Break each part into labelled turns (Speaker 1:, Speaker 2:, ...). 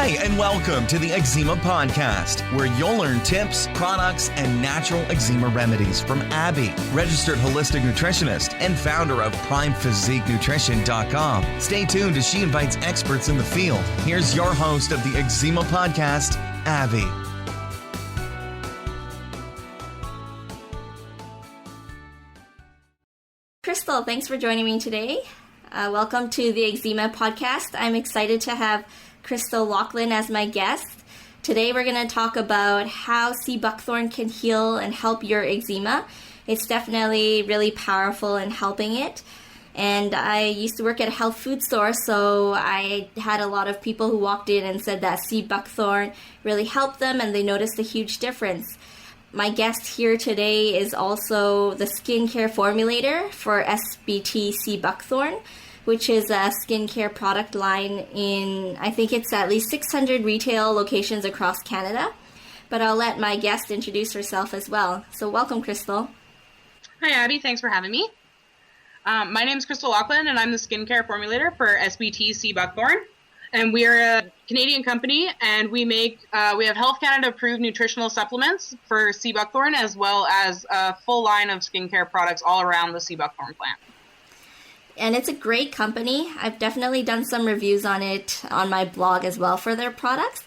Speaker 1: Hi, and welcome to the Eczema Podcast, where you'll learn tips, products, and natural eczema remedies from Abby, registered holistic nutritionist and founder of PrimePhysiqueNutrition.com. Stay tuned as she invites experts in the field. Here's your host of the Eczema Podcast, Abby.
Speaker 2: Crystal, thanks for joining me today. Welcome to the Eczema Podcast. I'm excited to have Crystal Laughlin as my guest. Today we're going to talk about how Seabuckthorn can heal and help your eczema. It's definitely really powerful in helping it. And I used to work at a health food store, so I had a lot of people who walked in and said that Seabuckthorn really helped them and they noticed a huge difference. My guest here today is also the skincare formulator for SBT Seabuckthorn, which is a skincare product line in, I think it's at least 600 retail locations across Canada. But I'll let my guest introduce herself as well. So welcome, Crystal.
Speaker 3: Hi, Abby. Thanks for having me. My name is Crystal Laughlin, and I'm the skincare formulator for SBT Seabuckthorn. And we are a Canadian company, and we have Health Canada approved nutritional supplements for Seabuckthorn, as well as a full line of skincare products all around the Seabuckthorn plant.
Speaker 2: And it's a great company. I've definitely done some reviews on it on my blog as well for their products.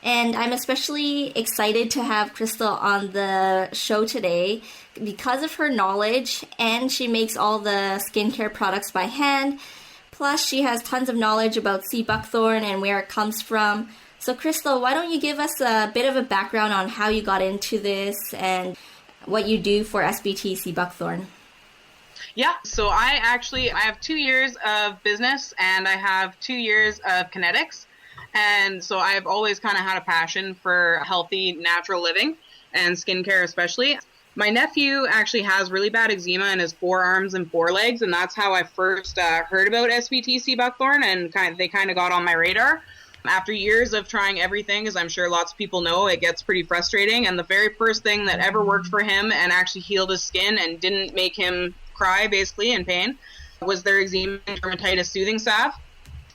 Speaker 2: And I'm especially excited to have Crystal on the show today because of her knowledge, and she makes all the skincare products by hand. Plus, she has tons of knowledge about Seabuckthorn and where it comes from. So, Crystal, why don't you give us a bit of a background on how you got into this and what you do for SBT Seabuckthorn?
Speaker 3: Yeah, so I have 2 years of business and I have 2 years of kinetics. And so I've always kind of had a passion for healthy, natural living and skincare especially. My nephew actually has really bad eczema in his forearms and forelegs, and that's how I first heard about SBT Seabuckthorn, and they kind of got on my radar. After years of trying everything, as I'm sure lots of people know, it gets pretty frustrating. And the very first thing that ever worked for him and actually healed his skin and didn't make him cry basically in pain was their eczema and dermatitis soothing salve.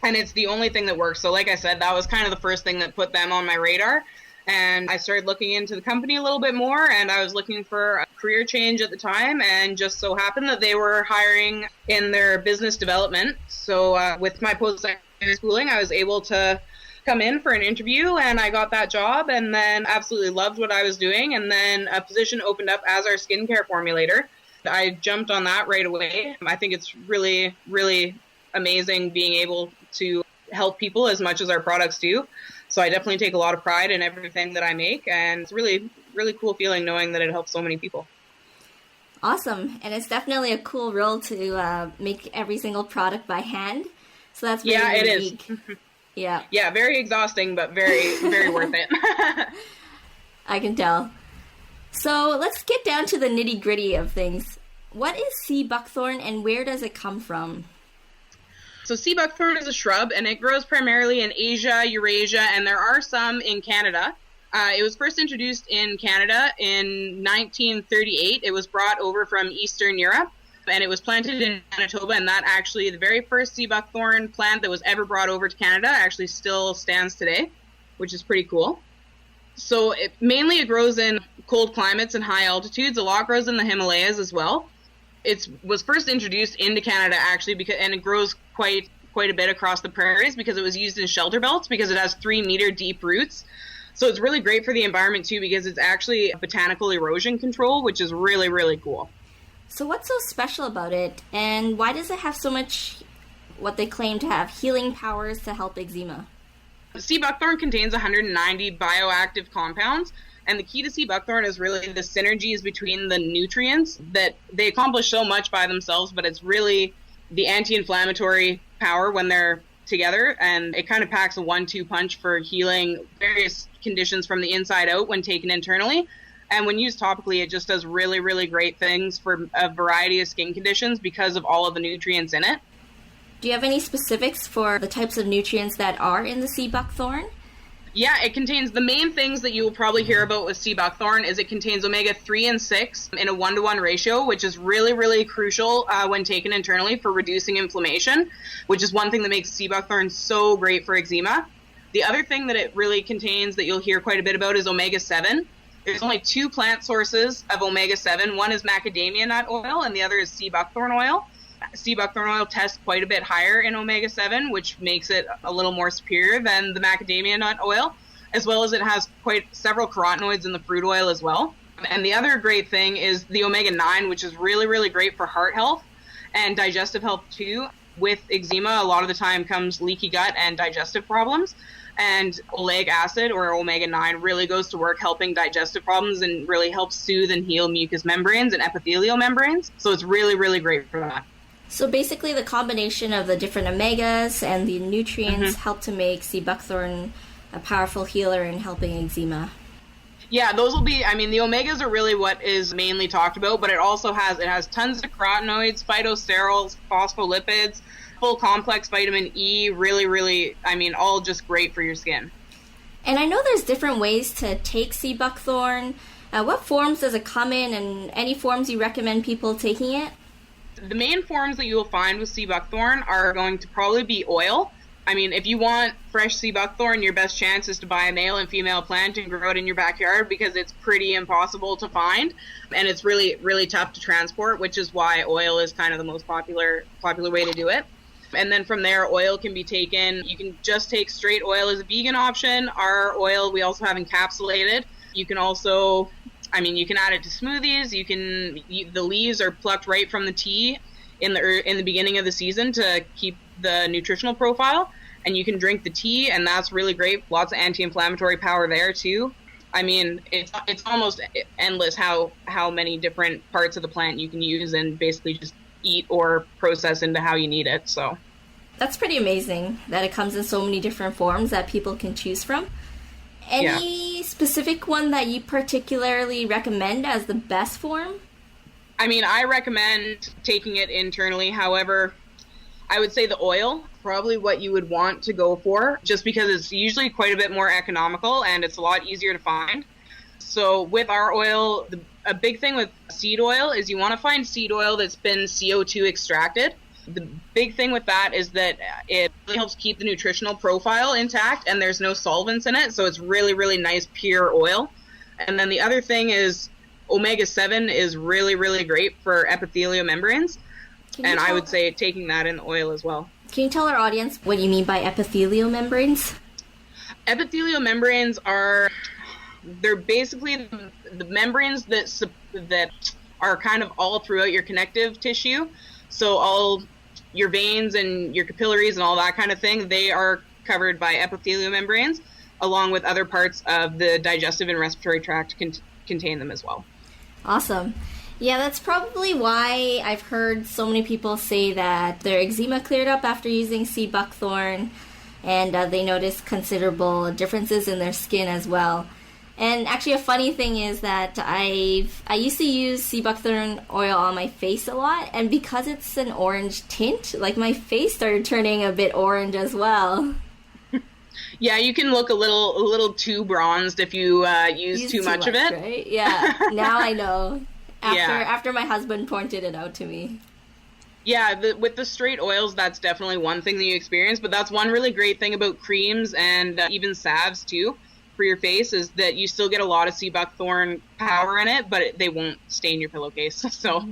Speaker 3: And it's the only thing that works. So like I said, that was kind of the first thing that put them on my radar. And I started looking into the company a little bit more, and I was looking for a career change at the time, and just so happened that they were hiring in their business development. So with my post-secondary schooling, I was able to come in for an interview, and I got that job, and then absolutely loved what I was doing. And then a position opened up as our skincare formulator. I jumped on that right away. I think it's really, really amazing being able to help people as much as our products do. So I definitely take a lot of pride in everything that I make, and it's really, really cool feeling knowing that it helps so many people.
Speaker 2: Awesome. And it's definitely a cool role to make every single product by hand. So that's really
Speaker 3: it
Speaker 2: unique.
Speaker 3: is.
Speaker 2: Yeah.
Speaker 3: Yeah, very exhausting, but very, very worth it.
Speaker 2: I can tell. So let's get down to the nitty-gritty of things. What is Seabuckthorn and where does it come from?
Speaker 3: So Seabuckthorn is a shrub, and it grows primarily in Asia, Eurasia, and there are some in Canada. It was first introduced in Canada in 1938. It was brought over from Eastern Europe, and it was planted in Manitoba, and that actually, the very first Seabuckthorn plant that was ever brought over to Canada actually still stands today, which is pretty cool. So it grows in cold climates and high altitudes. A lot grows in the Himalayas as well. It was first introduced into Canada actually and it grows quite a bit across the prairies because it was used in shelter belts because it has 3-meter deep roots. So it's really great for the environment too because it's actually botanical erosion control, which is really, really cool.
Speaker 2: So what's so special about it, and why does it have so much, what they claim to have, healing powers to help eczema?
Speaker 3: Seabuckthorn contains 190 bioactive compounds. And the key to Seabuckthorn is really the synergies between the nutrients that they accomplish so much by themselves, but it's really the anti-inflammatory power when they're together. And it kind of packs a 1-2 punch for healing various conditions from the inside out when taken internally. And when used topically, it just does really, really great things for a variety of skin conditions because of all of the nutrients in it.
Speaker 2: Do you have any specifics for the types of nutrients that are in the Seabuckthorn?
Speaker 3: Yeah, it contains the main things that you will probably hear about with Seabuckthorn is it contains omega-3 and 6 in a 1-to-1 ratio, which is really, really crucial when taken internally for reducing inflammation, which is one thing that makes Seabuckthorn so great for eczema. The other thing that it really contains that you'll hear quite a bit about is omega-7. There's only 2 plant sources of omega-7. One is macadamia nut oil and the other is sea buckthorn oil. Sea buckthorn oil tests quite a bit higher in omega-7, which makes it a little more superior than the macadamia nut oil, as well as it has quite several carotenoids in the fruit oil as well. And the other great thing is the omega-9, which is really, really great for heart health and digestive health too. With eczema, a lot of the time comes leaky gut and digestive problems. And oleic acid, or omega-9, really goes to work helping digestive problems and really helps soothe and heal mucous membranes and epithelial membranes. So it's really, really great for that.
Speaker 2: So basically the combination of the different omegas and the nutrients help to make sea buckthorn a powerful healer in helping eczema.
Speaker 3: Yeah, those will be, the omegas are really what is mainly talked about, but it has tons of carotenoids, phytosterols, phospholipids, full complex vitamin E, really, all just great for your skin.
Speaker 2: And I know there's different ways to take sea buckthorn. What forms does it come in, and any forms you recommend people taking it?
Speaker 3: The main forms that you will find with sea buckthorn are going to probably be oil. If you want fresh sea buckthorn, your best chance is to buy a male and female plant and grow it in your backyard because it's pretty impossible to find and it's really, really tough to transport, which is why oil is kind of the most popular way to do it. And then from there, oil can be taken. You can just take straight oil as a vegan option. Our oil, we also have encapsulated. You can also, you can add it to smoothies. The leaves are plucked right from the tea in the beginning of the season to keep the nutritional profile, and you can drink the tea, and that's really great. Lots of anti-inflammatory power there too. It's almost endless how many different parts of the plant you can use and basically just eat or process into how you need it. So
Speaker 2: that's pretty amazing that it comes in so many different forms that people can choose from. Any specific one that you particularly recommend as the best form?
Speaker 3: I recommend taking it internally. However, I would say the oil, probably what you would want to go for, just because it's usually quite a bit more economical and it's a lot easier to find. So with our oil, a big thing with seed oil is you want to find seed oil that's been CO2 extracted. The big thing with that is that it really helps keep the nutritional profile intact and there's no solvents in it. So it's really, really nice, pure oil. And then the other thing is omega-7 is really, really great for epithelial membranes. And I would say taking that in the oil as well.
Speaker 2: Can you tell our audience what you mean by epithelial membranes?
Speaker 3: Epithelial membranes they're basically the membranes that are kind of all throughout your connective tissue. So all your veins and your capillaries and all that kind of thing, they are covered by epithelial membranes, along with other parts of the digestive and respiratory tract contain them as well.
Speaker 2: Awesome. Yeah, that's probably why I've heard so many people say that their eczema cleared up after using sea buckthorn, and they noticed considerable differences in their skin as well. And actually, a funny thing is that I used to use sea buckthorn oil on my face a lot, and because it's an orange tint, my face started turning a bit orange as well.
Speaker 3: Yeah, you can look a little too bronzed if you use too much of it.
Speaker 2: Right? Yeah, now I know. After my husband pointed it out to me.
Speaker 3: Yeah, with the straight oils, that's definitely one thing that you experience, but that's one really great thing about creams and even salves too for your face is that you still get a lot of sea buckthorn power in it, but they won't stain your pillowcase. So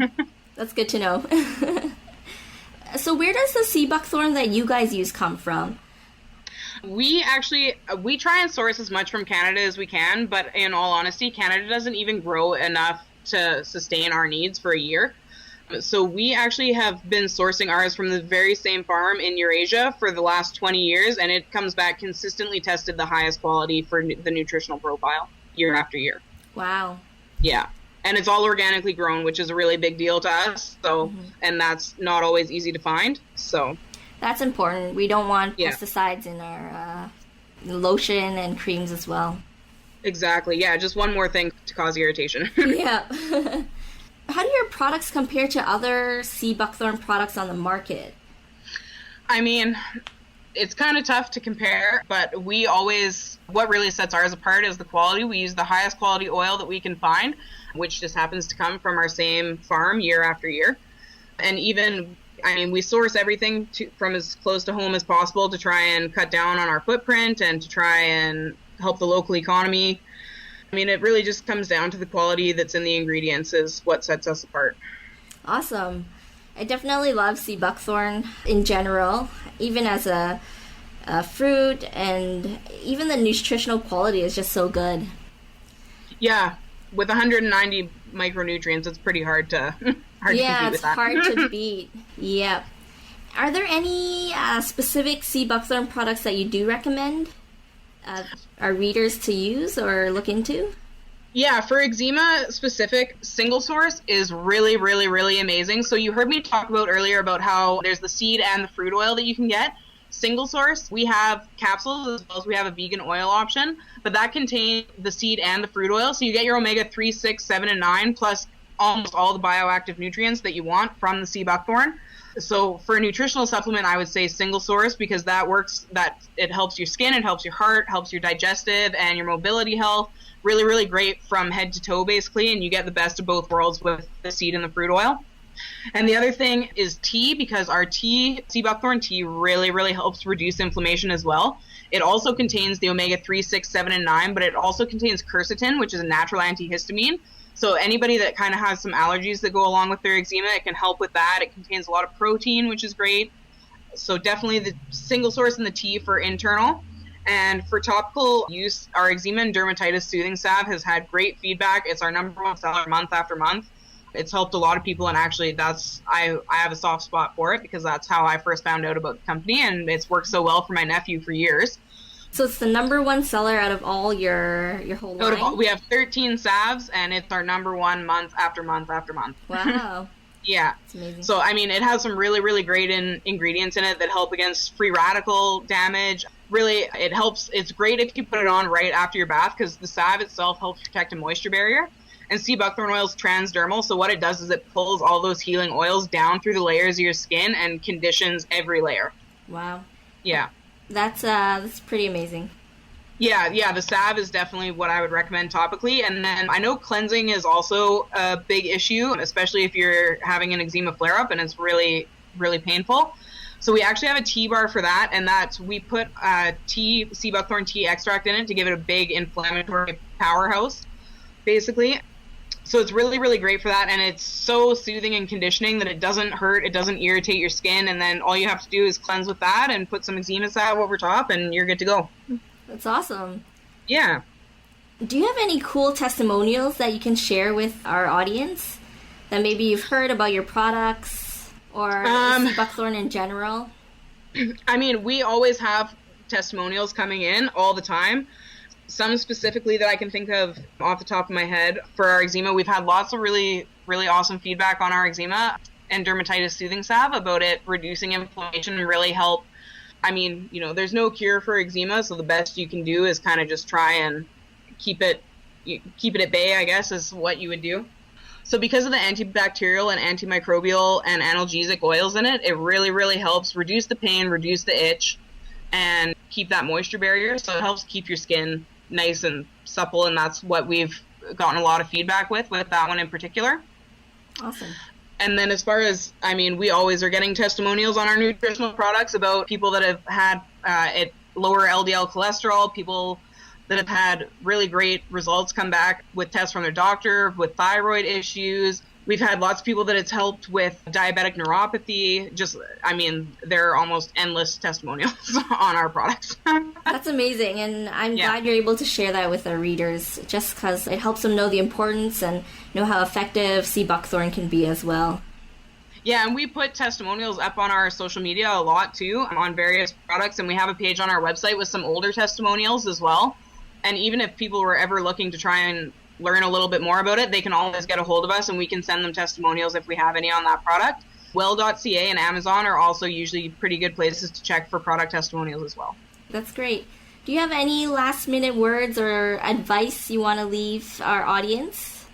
Speaker 2: that's good to know. So where does the sea buckthorn that you guys use come from?
Speaker 3: We try and source as much from Canada as we can, but in all honesty, Canada doesn't even grow enough to sustain our needs for a year. So we actually have been sourcing ours from the very same farm in Eurasia for the last 20 years, and it comes back consistently tested the highest quality for the nutritional profile year after year.
Speaker 2: Wow.
Speaker 3: Yeah. And it's all organically grown, which is a really big deal to us. So, and that's not always easy to find. So
Speaker 2: that's important. We don't want pesticides in our lotion and creams as well.
Speaker 3: Exactly. Yeah, just one more thing to cause irritation.
Speaker 2: Yeah. How do your products compare to other sea buckthorn products on the market?
Speaker 3: It's kind of tough to compare, but what really sets ours apart is the quality. We use the highest quality oil that we can find, which just happens to come from our same farm year after year. And even I mean, we source everything from as close to home as possible to try and cut down on our footprint and to try and help the local economy. I mean, it really just comes down to the quality that's in the ingredients is what sets us apart.
Speaker 2: Awesome. I definitely love Seabuckthorn in general, even as a fruit, and even the nutritional quality is just so good.
Speaker 3: Yeah, with 190 micronutrients, it's pretty hard to compete with that.
Speaker 2: Yeah, it's hard to beat. Yep. Are there any specific Seabuckthorn products that you do recommend our readers to use or look into?
Speaker 3: Yeah, for eczema specific, single source is really, really, really amazing. So you heard me talk about earlier about how there's the seed and the fruit oil that you can get. Single source, we have capsules as well as we have a vegan oil option, but that contains the seed and the fruit oil. So you get your omega-3, 6, 7, and 9, plus almost all the bioactive nutrients that you want from the Seabuckthorn. So for a nutritional supplement, I would say single source, because that works, that it helps your skin, it helps your heart, helps your digestive and your mobility health. Really, really great from head to toe, basically, and you get the best of both worlds with the seed and the fruit oil. And the other thing is tea, because our tea, Seabuckthorn tea, really, really helps reduce inflammation as well. It also contains the omega-3, 6, 7, and 9, but it also contains quercetin, which is a natural antihistamine. So anybody that kind of has some allergies that go along with their eczema, it can help with that. It contains a lot of protein, which is great. So definitely the single source in the tea for internal. And for topical use, our eczema and dermatitis soothing salve has had great feedback. It's our #1 seller month after month. It's helped a lot of people, and actually I have a soft spot for it because that's how I first found out about the company, and it's worked so well for my nephew for years.
Speaker 2: So it's the #1 seller out of all your whole line?
Speaker 3: We have 13 salves, and it's our #1 month after month after month.
Speaker 2: Wow.
Speaker 3: Yeah.
Speaker 2: That's amazing.
Speaker 3: So, I mean, it has some really, really great ingredients in it that help against free radical damage. Really, it helps. It's great if you put it on right after your bath, because the salve itself helps protect a moisture barrier. And Seabuckthorn oil is transdermal, so what it does is it pulls all those healing oils down through the layers of your skin and conditions every layer.
Speaker 2: Wow.
Speaker 3: Yeah.
Speaker 2: That's pretty amazing.
Speaker 3: Yeah, the salve is definitely what I would recommend topically. And then I know cleansing is also a big issue, especially if you're having an eczema flare-up and it's really, really painful. So we actually have a tea bar for that, and that's we put Seabuckthorn tea extract in it to give it a big inflammatory powerhouse, basically. So it's really, really great for that, and it's so soothing and conditioning that it doesn't hurt, it doesn't irritate your skin, and then all you have to do is cleanse with that and put some eczema salve over top, and you're good to go.
Speaker 2: That's awesome.
Speaker 3: Yeah.
Speaker 2: Do you have any cool testimonials that you can share with our audience that maybe you've heard about your products or Seabuckthorn in general?
Speaker 3: I mean, we always have testimonials coming in all the time. Some specifically that I can think of off the top of my head for our eczema. We've had lots of really, really awesome feedback on our eczema and dermatitis soothing salve about it reducing inflammation and really help. I mean, there's no cure for eczema, so the best you can do is kind of just try and keep it at bay, I guess, is what you would do. So because of the antibacterial and antimicrobial and analgesic oils in it, it really, really helps reduce the pain, reduce the itch, and keep that moisture barrier. So it helps keep your skin nice and supple, and that's what we've gotten a lot of feedback with that one in particular.
Speaker 2: Awesome.
Speaker 3: And then as far as, I mean, we always are getting testimonials on our nutritional products about people that have had lower LDL cholesterol, people that have had really great results come back with tests from their doctor, with thyroid issues. We've had lots of people that it's helped with diabetic neuropathy. Just, I mean, there are almost endless testimonials on our products.
Speaker 2: That's amazing, and I'm glad you're able to share that with our readers, just because it helps them know the importance and know how effective Seabuckthorn can be as well.
Speaker 3: Yeah, and we put testimonials up on our social media a lot, too, on various products, and we have a page on our website with some older testimonials as well. And even if people were ever looking to try and learn a little bit more about it, they can always get a hold of us, and we can send them testimonials if we have any on that product. Well.ca and Amazon are also usually pretty good places to check for product testimonials as well.
Speaker 2: That's great. Do you have any last-minute words or advice you want to leave our audience?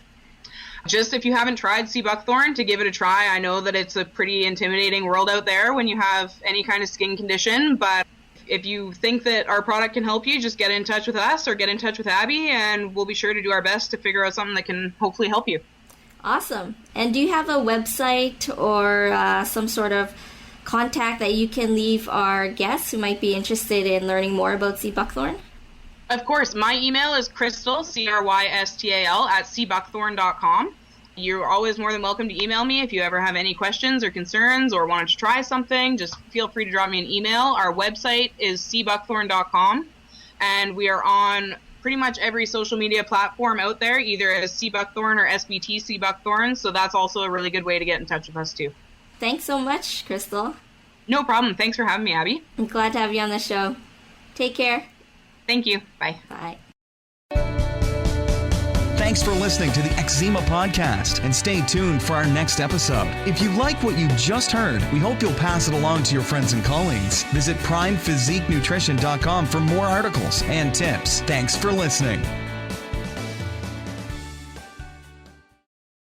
Speaker 3: Just if you haven't tried Seabuckthorn, to give it a try. I know that it's a pretty intimidating world out there when you have any kind of skin condition, but if you think that our product can help you, just get in touch with us or get in touch with Abby, and we'll be sure to do our best to figure out something that can hopefully help you.
Speaker 2: Awesome. And do you have a website or some sort of contact that you can leave our guests who might be interested in learning more about Seabuckthorn?
Speaker 3: Of course, my email is Crystal, Crystal, at seabuckthorn.com. You're always more than welcome to email me if you ever have any questions or concerns or wanted to try something. Just feel free to drop me an email. Our website is seabuckthorn.com, and we are on pretty much every social media platform out there, either as Seabuckthorn or SBT Seabuckthorn, so that's also a really good way to get in touch with us too.
Speaker 2: Thanks so much, Crystal.
Speaker 3: No problem. Thanks for having me, Abby.
Speaker 2: I'm glad to have you on the show. Take care.
Speaker 3: Thank you. Bye.
Speaker 2: Bye.
Speaker 1: Thanks for listening to the Eczema Podcast, and stay tuned for our next episode. If you like what you just heard, we hope you'll pass it along to your friends and colleagues. Visit primephysiquenutrition.com for more articles and tips. Thanks for listening.